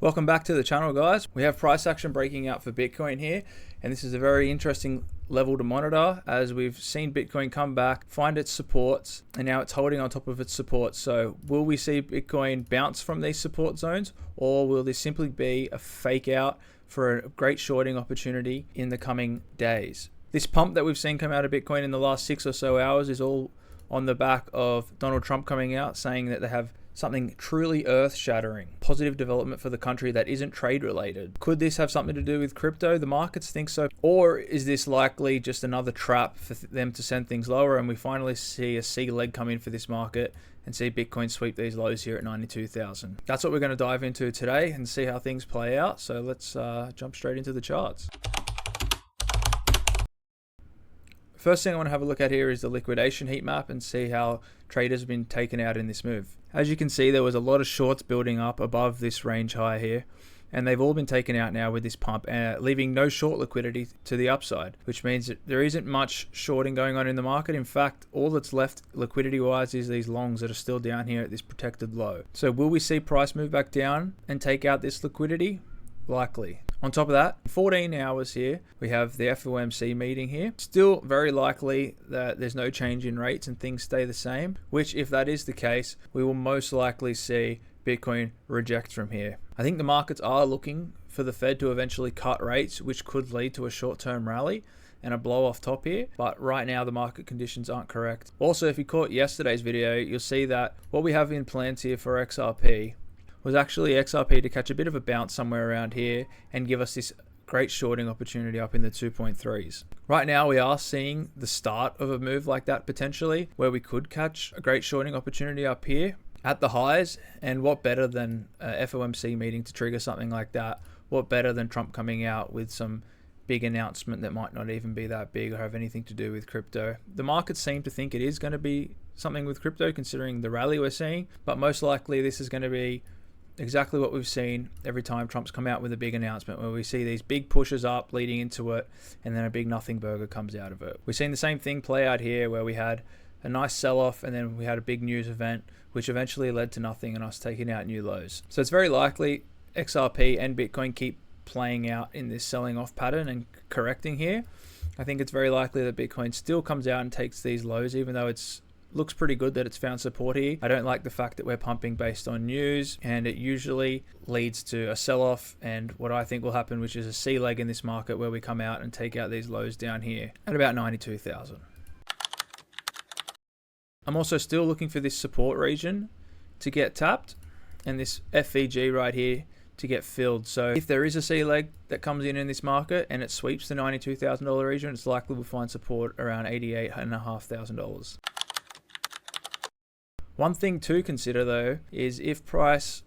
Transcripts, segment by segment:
Welcome back to the channel, guys. We have price action breaking out for Bitcoin here, and this is a very interesting level to monitor as we've seen Bitcoin come back, find its supports, and now it's holding on top of its supports. So will we see Bitcoin bounce from these support zones, or will this simply be a fake out for a great shorting opportunity in the coming days? This pump that we've seen come out of Bitcoin in the last 6 or so hours is all on the back of Donald Trump coming out saying that they have something truly earth-shattering, positive development for the country that isn't trade-related. Could this have something to do with crypto? The markets think so. Or is this likely just another trap for them to send things lower, and we finally see a C leg come in for this market and see Bitcoin sweep these lows here at 92,000? That's what we're going to dive into today and see how things play out. So let's jump straight into the charts. First thing I want to have a look at here is the liquidation heat map and see how traders have been taken out in this move. As you can see, there was a lot of shorts building up above this range high here, and they've all been taken out now with this pump, leaving no short liquidity to the upside, which means that there isn't much shorting going on in the market. In fact, all that's left liquidity wise is these longs that are still down here at this protected low. So will we see price move back down and take out this liquidity? Likely. On top of that, 14 hours here, we have the FOMC meeting here. Still very likely that there's no change in rates and things stay the same, which if that is the case, we will most likely see Bitcoin reject from here. I think the markets are looking for the Fed to eventually cut rates, which could lead to a short-term rally and a blow off top here, but right now the market conditions aren't correct. Also, if you caught yesterday's video, you'll see that what we have in plans here for XRP was actually XRP to catch a bit of a bounce somewhere around here and give us this great shorting opportunity up in the 2.3s. Right now we are seeing the start of a move like that potentially, where we could catch a great shorting opportunity up here at the highs. And what better than a FOMC meeting to trigger something like that? What better than Trump coming out with some big announcement that might not even be that big or have anything to do with crypto? The markets seem to think it is going to be something with crypto considering the rally we're seeing, but most likely this is going to be exactly what we've seen every time Trump's come out with a big announcement, where we see these big pushes up leading into it and then a big nothing burger comes out of it. We've seen the same thing play out here, where we had a nice sell-off and then we had a big news event which eventually led to nothing and us taking out new lows. So it's very likely XRP and Bitcoin keep playing out in this selling off pattern and correcting here. I think it's very likely that Bitcoin still comes out and takes these lows, even though it's looks pretty good that it's found support here. I don't like the fact that we're pumping based on news, and it usually leads to a sell-off and what I think will happen, which is a C leg in this market where we come out and take out these lows down here at about 92,000. I'm also still looking for this support region to get tapped and this FVG right here to get filled. So if there is a C leg that comes in this market and it sweeps the $92,000 region, it's likely we'll find support around $88,500. One thing to consider though is if price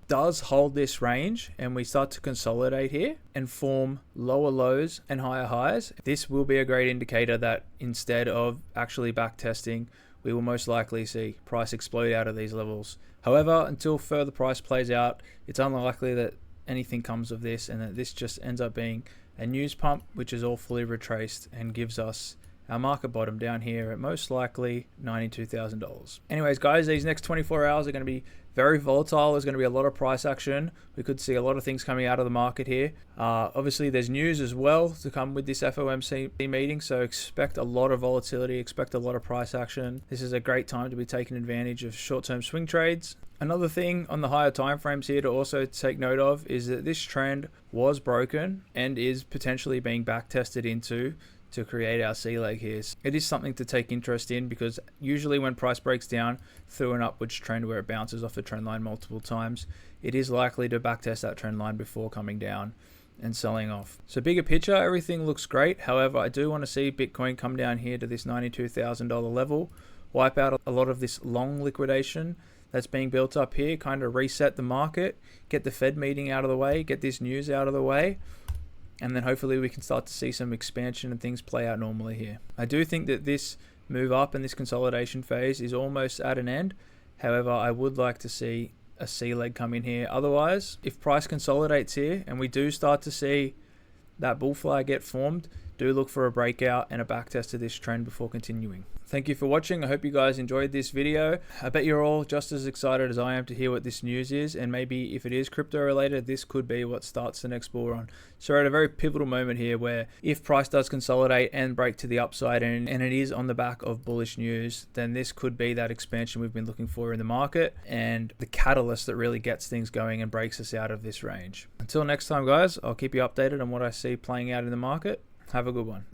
does hold this range and we start to consolidate here and form lower lows and higher highs, this will be a great indicator that instead of actually back testing, we will most likely see price explode out of these levels. However, until further price plays out, it's unlikely that anything comes of this and that this just ends up being a news pump, which is all fully retraced and gives us our market bottom down here at most likely $92,000. Anyways, guys, these next 24 hours are going to be very volatile. There's going to be a lot of price action. We could see a lot of things coming out of the market here. Obviously, there's news as well to come with this FOMC meeting, so expect a lot of volatility, expect a lot of price action. This is a great time to be taking advantage of short-term swing trades. Another thing on the higher time frames here to also take note of is that this trend was broken and is potentially being back tested into to create our C leg here. It is something to take interest in, because usually when price breaks down through an upwards trend where it bounces off the trend line multiple times, it is likely to backtest that trend line before coming down and selling off. So bigger picture, everything looks great. However, I do want to see Bitcoin come down here to this $92,000 level, wipe out a lot of this long liquidation that's being built up here, kind of reset the market, get the Fed meeting out of the way, get this news out of the way, and then hopefully we can start to see some expansion and things play out normally here. I do think that this move up and this consolidation phase is almost at an end. However, I would like to see a C leg come in here. Otherwise, if price consolidates here and we do start to see that bull flag get formed, do look for a breakout and a backtest of this trend before continuing. Thank you for watching. I hope you guys enjoyed this video. I bet you're all just as excited as I am to hear what this news is, and maybe if it is crypto related, this could be what starts the next bull run. So we're at a very pivotal moment here where if price does consolidate and break to the upside, and it is on the back of bullish news, then this could be that expansion we've been looking for in the market and the catalyst that really gets things going and breaks us out of this range. Until next time, guys, I'll keep you updated on what I see playing out in the market. Have a good one.